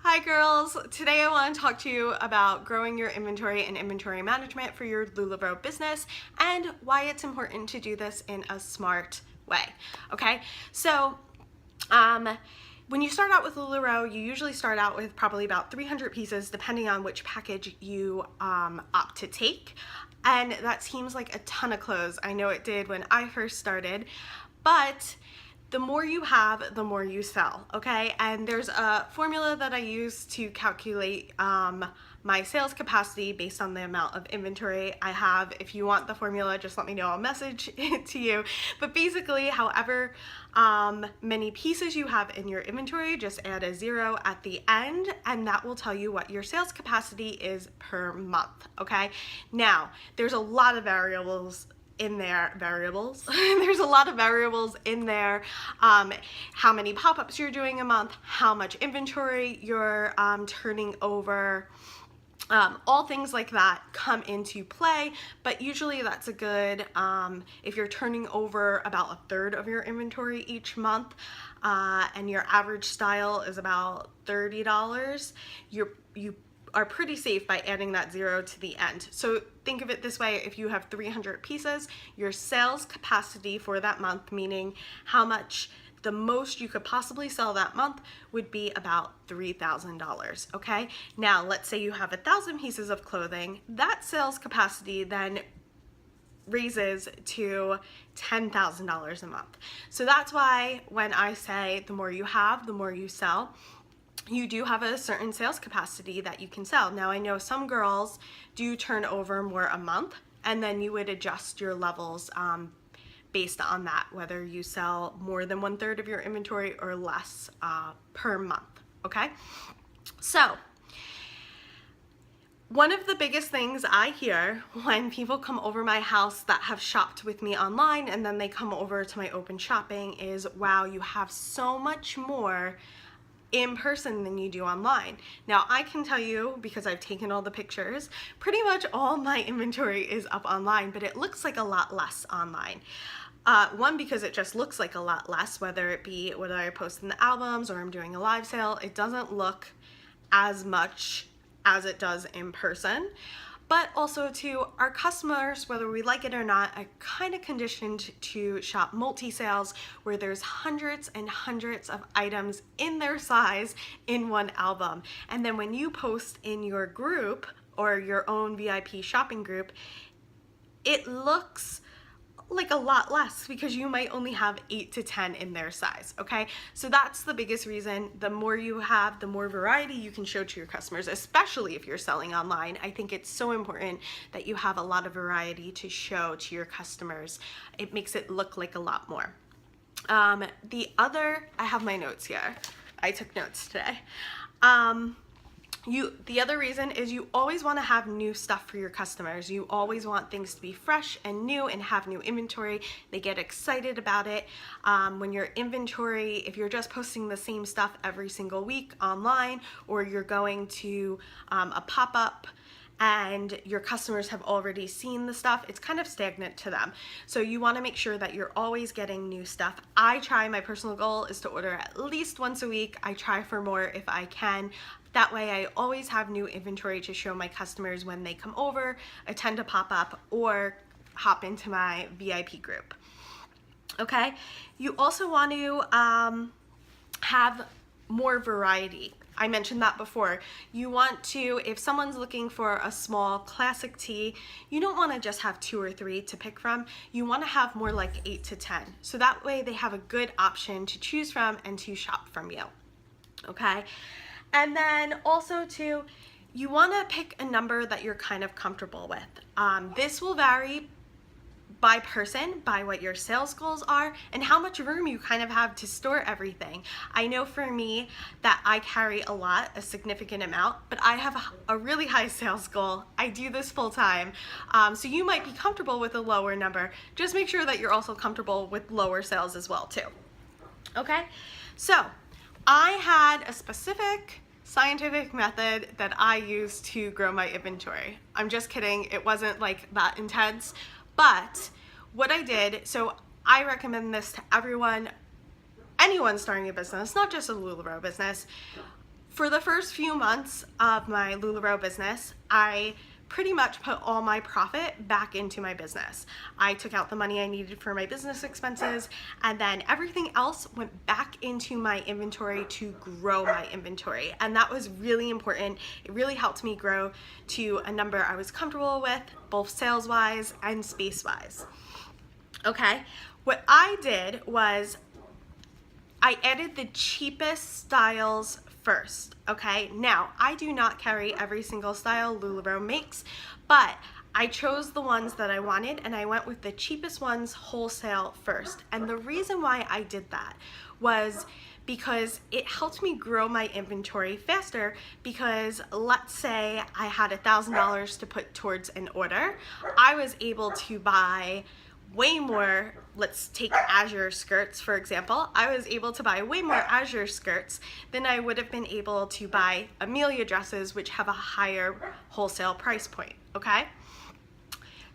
Hi girls! Today I want to talk to you about growing your inventory and inventory management for your LuLaRoe business and why it's important to do this in a smart way. Okay, so when you start out with LuLaRoe, you usually start out with probably about 300 pieces depending on which package you opt to take. And that seems like a ton of clothes. I know it did when I first started, but the more you have, the more you sell, okay? And there's a formula that I use to calculate my sales capacity based on the amount of inventory I have. If you want the formula, just let me know, I'll message it to you. But basically, however many pieces you have in your inventory, just add a 0 at the end, and that will tell you what your sales capacity is per month, okay? Now, there's a lot of variables in there, there's a lot of variables in there. How many pop-ups you're doing a month, how much inventory you're turning over, all things like that come into play, but usually that's a good, if you're turning over about a third of your inventory each month, and your average style is about $30, you are pretty safe by adding that 0 to the end. So think of it this way: if you have 300 pieces, your sales capacity for that month, meaning how much the most you could possibly sell that month, would be about $3,000, okay? Now, let's say you have 1,000 pieces of clothing. That sales capacity then raises to $10,000 a month. So that's why when I say the more you have, the more you sell, you do have a certain sales capacity that you can sell. Now, I know some girls do turn over more a month, and then you would adjust your levels based on that, whether you sell more than 1/3 of your inventory or less per month, okay? So, one of the biggest things I hear when people come over my house that have shopped with me online and then they come over to my open shopping is, wow, you have so much more in person than you do online. Now, I can tell you, because I've taken all the pictures, pretty much all my inventory is up online, but it looks like a lot less online. One, because it just looks like a lot less, whether I post in the albums or I'm doing a live sale, it doesn't look as much as it does in person. But also too, our customers, whether we like it or not, are kind of conditioned to shop multi-sales where there's hundreds and hundreds of items in their size in one album. And then when you post in your group or your own VIP shopping group, it looks like a lot less because you might only have 8 to 10 in their size, okay? So that's the biggest reason. The more you have, the more variety you can show to your customers, especially if you're selling online. I think it's so important that you have a lot of variety to show to your customers. It makes it look like a lot more. I have my notes here. I took notes today. The other reason is you always want to have new stuff for your customers. You always want things to be fresh and new and have new inventory. They get excited about it. When your inventory, if you're just posting the same stuff every single week online, or you're going to a pop-up and your customers have already seen the stuff, it's kind of stagnant to them. So you want to make sure that you're always getting new stuff. My personal goal is to order at least once a week. I try for more if I can. That way I always have new inventory to show my customers when they come over, attend a pop-up, or hop into my VIP group. Okay? You also want to have more variety. I mentioned that before. You want to, if someone's looking for a small classic tee, you don't want to just have 2 or 3 to pick from. You want to have more like 8 to 10. So that way they have a good option to choose from and to shop from you. Okay? And then also too, you want to pick a number that you're kind of comfortable with. This will vary by person, by what your sales goals are, and how much room you kind of have to store everything. I know for me that I carry a significant amount, but I have a really high sales goal. I do this full time. So you might be comfortable with a lower number. Just make sure that you're also comfortable with lower sales as well too. Okay? So, I had a specific scientific method that I used to grow my inventory. I'm just kidding, it wasn't like that intense, but what I did, so I recommend this to anyone starting a business, not just a LuLaRoe business. for the first few months of my LuLaRoe business, I pretty much put all my profit back into my business. I took out the money I needed for my business expenses, and then everything else went back into my inventory to grow my inventory. And that was really important. It really helped me grow to a number I was comfortable with, both sales-wise and space-wise. Okay, what I did was I added the cheapest styles first, okay? Now, I do not carry every single style LuLaRoe makes, but I chose the ones that I wanted and I went with the cheapest ones wholesale first. And the reason why I did that was because it helped me grow my inventory faster, because let's say I had $1,000 to put towards an order, I was able to buy way more. Let's take Azure skirts for example. I was able to buy way more Azure skirts than I would have been able to buy Amelia dresses, which have a higher wholesale price point, okay?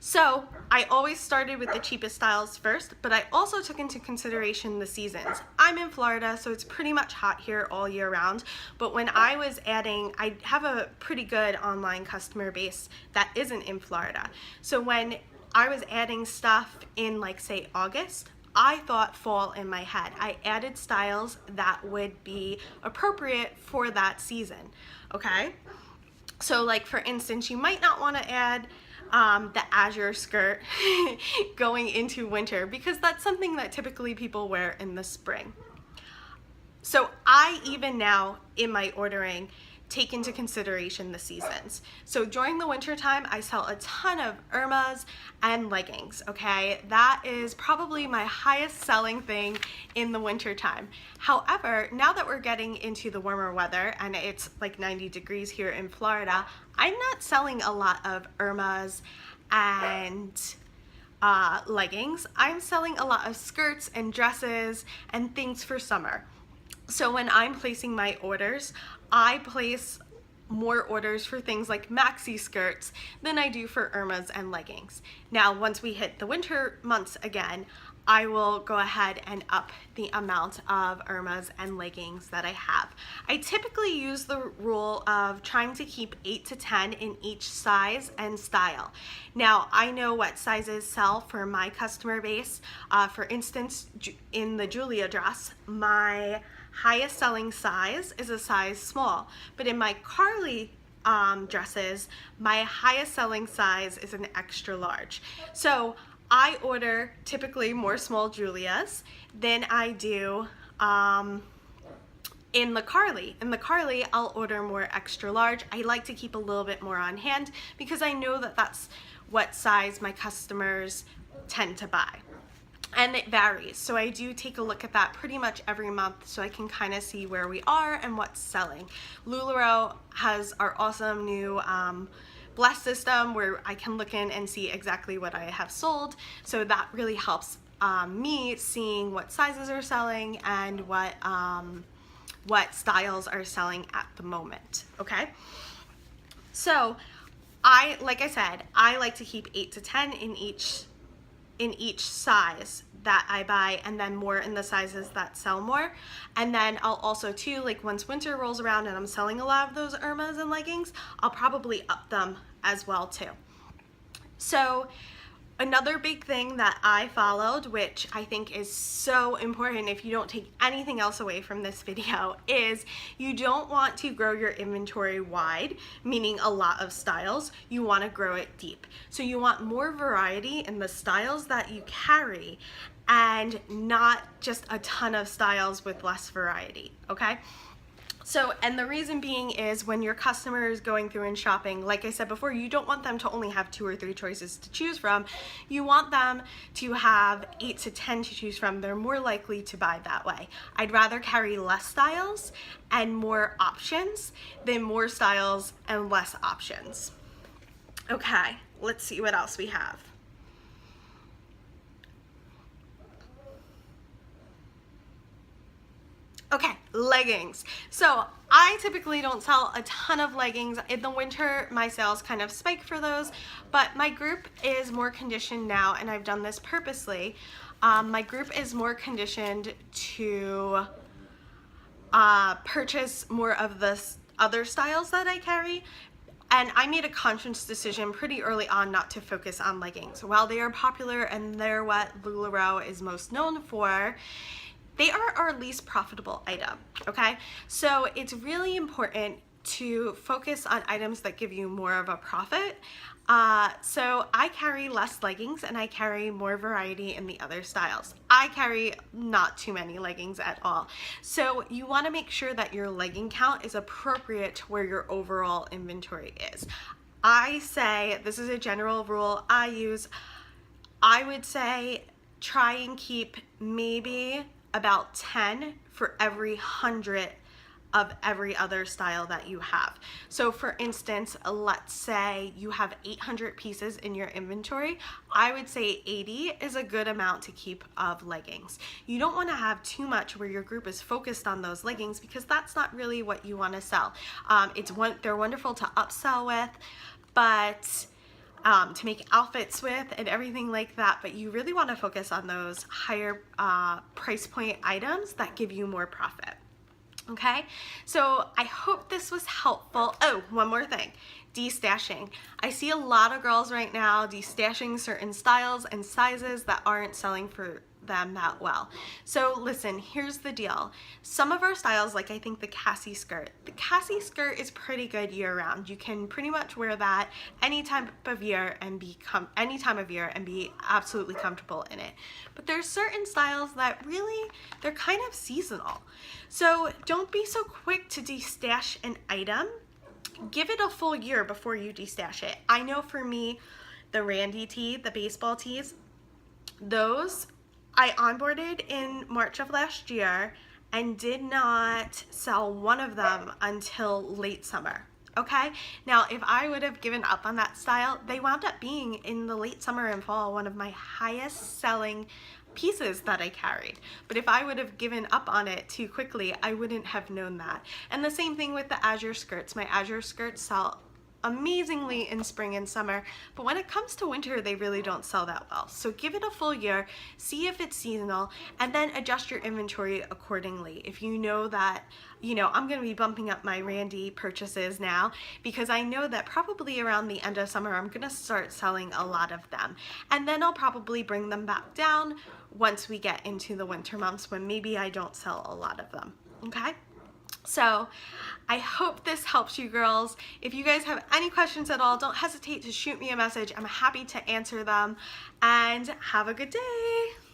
So I always started with the cheapest styles first, but I also took into consideration the seasons. I'm in Florida, so it's pretty much hot here all year round, but when I was adding, I have a pretty good online customer base that isn't in Florida. So when I was adding stuff in, like, say August, I thought fall in my head. I added styles that would be appropriate for that season, okay? So like for instance, you might not want to add the Azure skirt going into winter, because that's something that typically people wear in the spring. So I even now in my ordering take into consideration the seasons. So during the winter time, I sell a ton of Irmas and leggings, okay? That is probably my highest selling thing in the winter time. However, now that we're getting into the warmer weather and it's like 90 degrees here in Florida, I'm not selling a lot of Irmas and leggings. I'm selling a lot of skirts and dresses and things for summer. So when I'm placing my orders, I place more orders for things like maxi skirts than I do for Irmas and leggings. Now, once we hit the winter months again, I will go ahead and up the amount of Irmas and leggings that I have. I typically use the rule of trying to keep 8 to 10 in each size and style. Now, I know what sizes sell for my customer base. For instance, in the Julia dress, my highest selling size is a size small, but in my Carly dresses, my highest selling size is an extra large. So I order typically more small Julias than I do in the Carly. In the Carly, I'll order more extra large. I like to keep a little bit more on hand because I know that that's what size my customers tend to buy. And it varies, so I do take a look at that pretty much every month so I can kind of see where we are and what's selling. LuLaRoe has our awesome new bless system where I can look in and see exactly what I have sold, so that really helps me seeing what sizes are selling and what styles are selling at the moment, okay? So like I said, I like to keep 8 to 10 in each size that I buy, and then more in the sizes that sell more. And then I'll also too, like once winter rolls around and I'm selling a lot of those Irmas and leggings, I'll probably up them as well too. So another big thing that I followed, which I think is so important if you don't take anything else away from this video, is you don't want to grow your inventory wide, meaning a lot of styles. You want to grow it deep. So you want more variety in the styles that you carry and not just a ton of styles with less variety, okay? So, and the reason being is when your customer is going through and shopping, like I said before, you don't want them to only have 2 or 3 choices to choose from. You want them to have 8 to 10 to choose from. They're more likely to buy that way. I'd rather carry less styles and more options than more styles and less options. Okay, let's see what else we have. Okay, leggings. So I typically don't sell a ton of leggings. In the winter, my sales kind of spike for those, but my group is more conditioned now, and I've done this purposely. My group is more conditioned to purchase more of the other styles that I carry. And I made a conscious decision pretty early on not to focus on leggings. While they are popular and they're what LuLaRoe is most known for, they are our least profitable item, okay? So it's really important to focus on items that give you more of a profit. So I carry less leggings and I carry more variety in the other styles. I carry not too many leggings at all. So you want to make sure that your legging count is appropriate to where your overall inventory is. I say, this is a general rule I use, I would say try and keep maybe about 10 for every 100 of every other style that you have. So for instance, let's say you have 800 pieces in your inventory. I would say 80 is a good amount to keep of leggings. You don't want to have too much where your group is focused on those leggings because that's not really what you want to sell. They're wonderful to upsell with, but to make outfits with and everything like that, but you really want to focus on those higher price point items that give you more profit. Okay, so I hope this was helpful. Oh, one more thing, destashing. I see a lot of girls right now destashing certain styles and sizes that aren't selling for them that well. So listen, here's the deal. Some of our styles, like I think the Cassie skirt is pretty good year round. You can pretty much wear that any time of year and be absolutely comfortable in it. But there's certain styles that really, they're kind of seasonal. So don't be so quick to destash an item. Give it a full year before you destash it. I know for me, the Randy tee, the baseball tees, those I onboarded in March of last year and did not sell one of them until late summer. Okay, now if I would have given up on that style, they wound up being in the late summer and fall one of my highest selling pieces that I carried. But if I would have given up on it too quickly, I wouldn't have known that. And the same thing with the Azure skirts. My Azure skirts sell amazingly in spring and summer, but when it comes to winter, they really don't sell that well. So give it a full year, see if it's seasonal, and then adjust your inventory accordingly. If you know that, I'm going to be bumping up my Randy purchases now because I know that probably around the end of summer, I'm going to start selling a lot of them. And then I'll probably bring them back down once we get into the winter months when maybe I don't sell a lot of them. Okay? So I hope this helps you girls. If you guys have any questions at all, don't hesitate to shoot me a message. I'm happy to answer them, and have a good day.